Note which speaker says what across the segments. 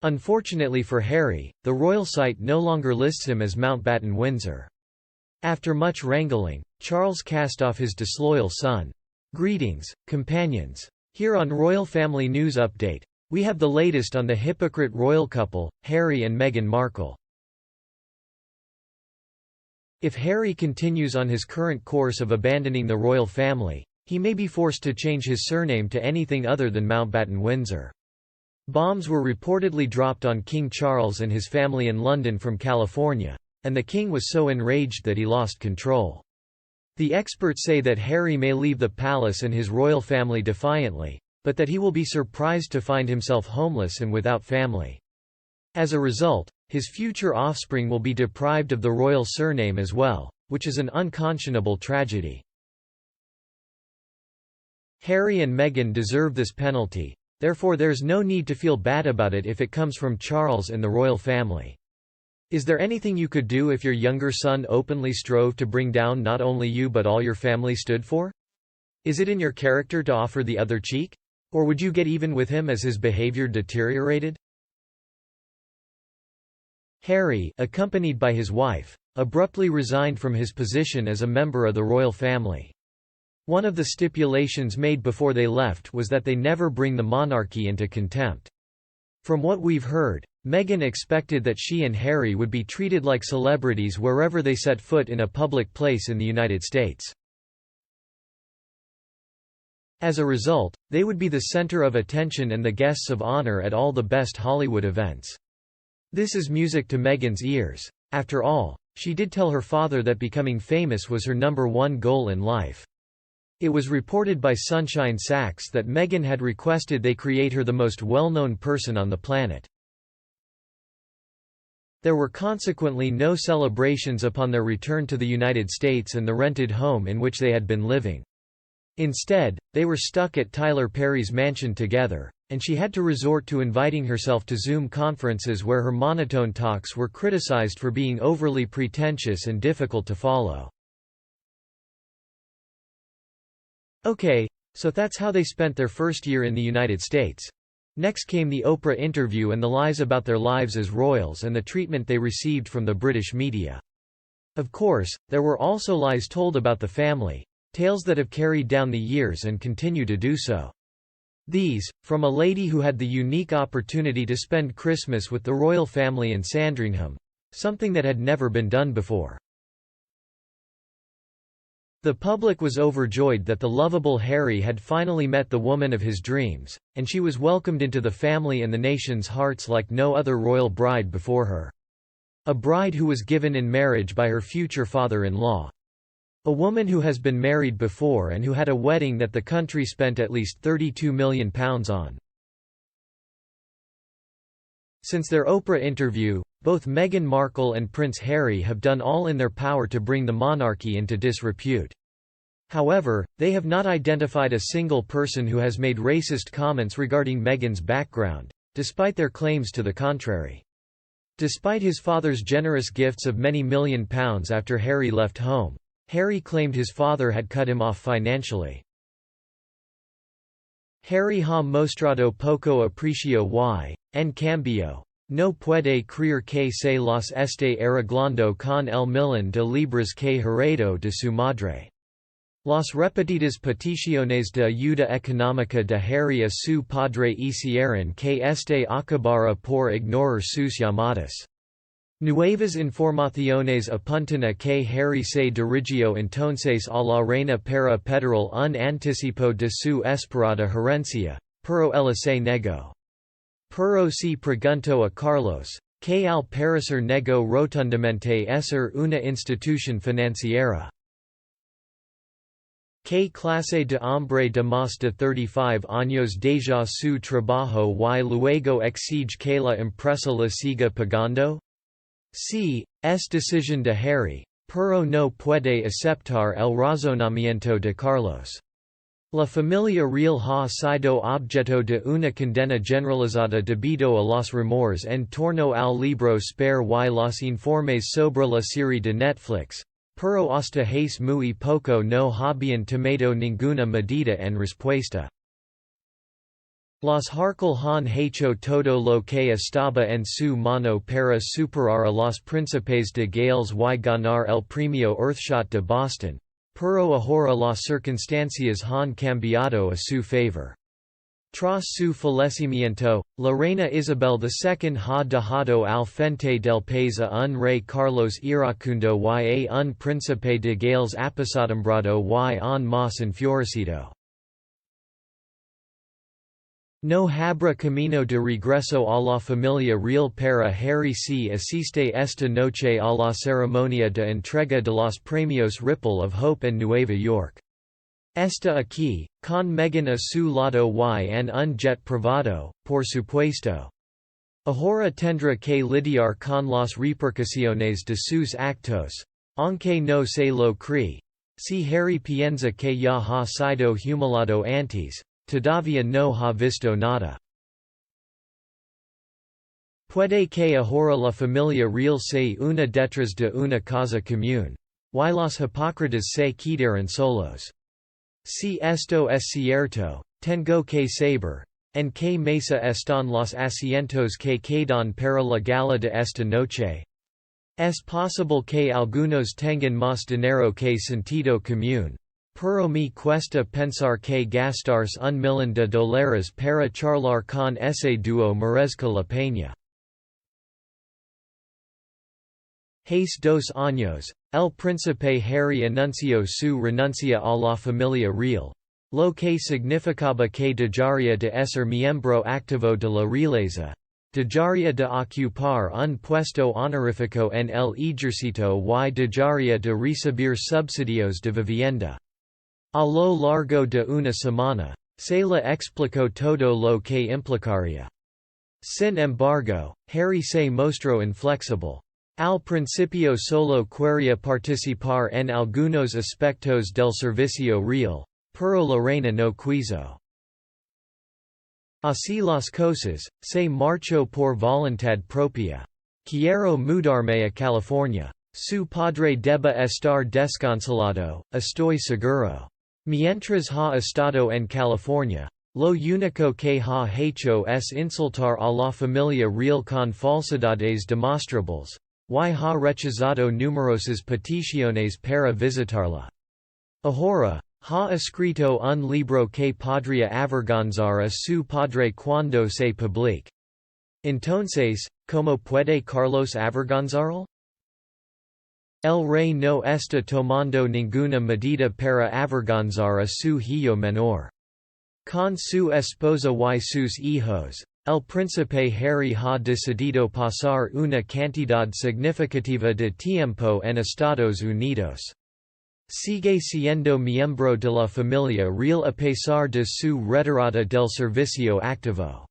Speaker 1: Unfortunately for Harry, the royal site no longer lists him as Mountbatten Windsor. After much wrangling, Charles cast off his disloyal son. Greetings, companions. Here on Royal Family News Update, we have the latest on the hypocrite royal couple, Harry and Meghan Markle. If Harry continues on his current course of abandoning the royal family, he may be forced to change his surname to anything other than Mountbatten Windsor. Bombs were reportedly dropped on King Charles and his family in London from California, and the king was so enraged that he lost control. The experts say that Harry may leave the palace and his royal family defiantly, but that he will be surprised to find himself homeless and without family. As a result, his future offspring will be deprived of the royal surname as well, which is an unconscionable tragedy. Harry and Meghan deserve this penalty, therefore there's no need to feel bad about it if it comes from Charles and the royal family. Is there anything you could do if your younger son openly strove to bring down not only you but all your family stood for? Is it in your character to offer the other cheek? Or would you get even with him as his behavior deteriorated? Harry, accompanied by his wife, abruptly resigned from his position as a member of the royal family. One of the stipulations made before they left was that they never bring the monarchy into contempt. From what we've heard, Meghan expected that she and Harry would be treated like celebrities wherever they set foot in a public place in the United States. As a result, they would be the center of attention and the guests of honor at all the best Hollywood events. This is music to Meghan's ears. After all, she did tell her father that becoming famous was her #1 goal in life. It was reported by Sunshine Sachs that Meghan had requested they create her the most well-known person on the planet. There were consequently no celebrations upon their return to the United States and the rented home in which they had been living. Instead, they were stuck at Tyler Perry's mansion together, and she had to resort to inviting herself to Zoom conferences where her monotone talks were criticized for being overly pretentious and difficult to follow. Okay, so that's how they spent their first year in the United States. Next came the Oprah interview and the lies about their lives as royals and the treatment they received from the British media. Of course, there were also lies told about the family, tales that have carried down the years and continue to do so. These, from a lady who had the unique opportunity to spend Christmas with the royal family in Sandringham, something that had never been done before. The public was overjoyed that the lovable Harry had finally met the woman of his dreams, and she was welcomed into the family and the nation's hearts like no other royal bride before her. A bride who was given in marriage by her future father-in-law. A woman who has been married before and who had a wedding that the country spent at least £32 million on. Since their Oprah interview, both Meghan Markle and Prince Harry have done all in their power to bring the monarchy into disrepute. However, they have not identified a single person who has made racist comments regarding Meghan's background, despite their claims to the contrary. Despite his father's generous gifts of many £million after Harry left home, Harry claimed his father had cut him off financially. Harry ha mostrado poco aprecio y, en cambio, no puede creer que se los esté arreglando con el millón de libras que heredó de su madre. Las repetidas peticiones de ayuda económica de Harry a su padre hicieron que éste acabara por ignorar sus llamadas. Nuevas informaciones apuntan a que Harry se dirigió entonces a la reina para pedir un anticipo de su esperada herencia, pero ella se negó. Pero se preguntó a Carlos, que al parecer negó rotundamente ser una institución financiera. ¿Qué clase de hombre de más de 35 años deja su trabajo y luego exige que la empresa le siga pagando? Sí, es decisión de Harry, pero no puede aceptar el razonamiento de Carlos. La familia real ha sido objeto de una condena generalizada debido a los rumores en torno al libro Spare y los informes sobre la serie de Netflix, pero hasta hace muy poco no habían tomado ninguna medida en respuesta.
Speaker 2: Los Harkal han hecho todo lo que estaba en su mano para superar a los príncipes de Gales y ganar el premio Earthshot de Boston, pero ahora las circunstancias han cambiado a su favor. Tras su fallecimiento, la reina Isabel II ha dejado al frente del país a un rey Carlos iracundo y a un príncipe de Gales apesadumbrado y aún más enfurecido. No habrá camino de regreso a la familia real para Harry si asiste esta noche a la ceremonia de entrega de los premios Ripple of Hope en Nueva York. Está aquí, con Meghan a su lado y en un jet privado, por supuesto. Ahora tendrá que lidiar con las repercusiones de sus actos, aunque no se lo cree. Si Harry piensa que ya ha sido humillado antes, todavía no ha visto nada. Puede que ahora la familia real se una detrás de una causa común. Y los hipócritas se quedaron solos. Si esto es cierto, tengo que saber, en qué mesa están los asientos que quedan para la gala de esta noche. Es posible que algunos tengan más dinero que sentido común, pero me cuesta pensar que gastarse $1,000,000 para charlar con ese dúo merezca la pena. Hace 2 años, el príncipe Harry anunció su renuncia a la familia real, lo que significaba que dejaría de ser miembro activo de la realeza, dejaría de ocupar un puesto honorífico en el ejército y dejaría de recibir subsidios de vivienda. A lo largo de una semana, se le explicó todo lo que implicaría. Sin embargo, Harry se mostró inflexible. Al principio solo quería participar en algunos aspectos del servicio real, pero la reina no quiso. Así las cosas, se marchó por voluntad propia. Quiero mudarme a California. Su padre debe estar desconsolado, estoy seguro. Mientras ha estado en California, lo único que ha hecho es insultar a la familia real con falsedades demostrables. Y ha rechazado numerosas peticiones para visitarla. Ahora, ha escrito un libro que podría avergonzar a su padre cuando se publique. Entonces, ¿cómo puede Carlos avergonzarlo? El rey no está tomando ninguna medida para avergonzar a su hijo menor. Con su esposa y sus hijos, el príncipe Harry ha decidido pasar una cantidad significativa de tiempo en Estados Unidos. Sigue siendo miembro de la familia real a pesar de su retirada del servicio activo.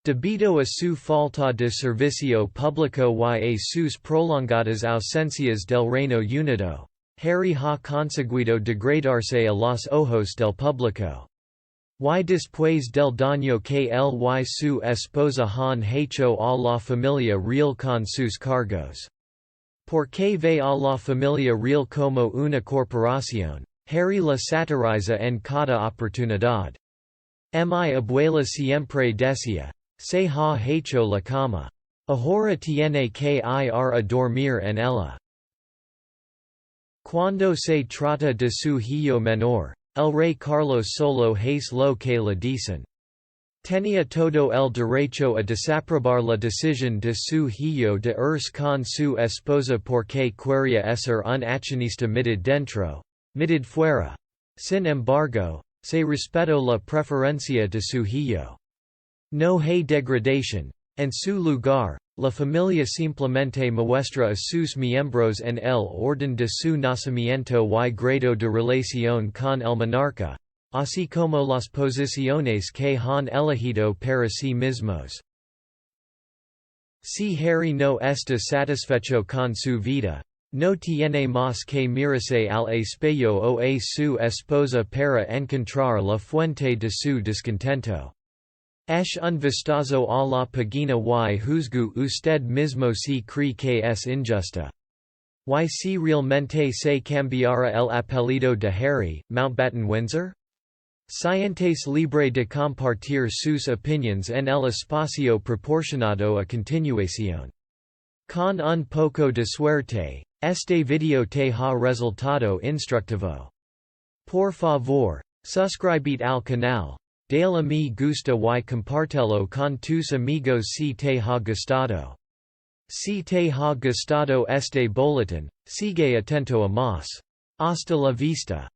Speaker 2: Debido a su falta de servicio público y a sus prolongadas ausencias del Reino Unido, Harry ha conseguido degradarse a los ojos del público. Y después del daño que él y su esposa han hecho a la familia real con sus cargos. Porque ve a la familia real como una corporación, Harry la satiriza en cada oportunidad. Mi abuela siempre decía, se ha hecho la cama. Ahora tiene que ir a dormir en ella. Cuando se trata de su hijo menor, el rey Carlos solo hace lo que le dicen. Tenía todo el derecho a desaprobar la decisión de su hijo de irse con su esposa porque quería ser un accionista mitad dentro, mitad fuera. Sin embargo, se respetó la preferencia de su hijo. No hay degradación. En su lugar, la familia simplemente muestra a sus miembros en el orden de su nacimiento y grado de relación con el monarca, así como las posiciones que han elegido para sí mismos. Si Harry no está satisfecho con su vida, no tiene más que mirarse al espejo o a su esposa para encontrar la fuente de su descontento. Es un vistazo a la página y juzgue usted mismo si cree que es injusta. Y si realmente se cambiara el apellido de Harry, Mountbatten Windsor?
Speaker 1: Scientes libre de compartir sus opinions en el espacio proporcionado a continuación. Con un poco de suerte, este video te ha resultado instructivo. Por favor, suscribite al canal. Dale me gusta y compartelo con tus amigos si te ha gustado. Si te ha gustado este boletín, sigue atento a más. Hasta la vista.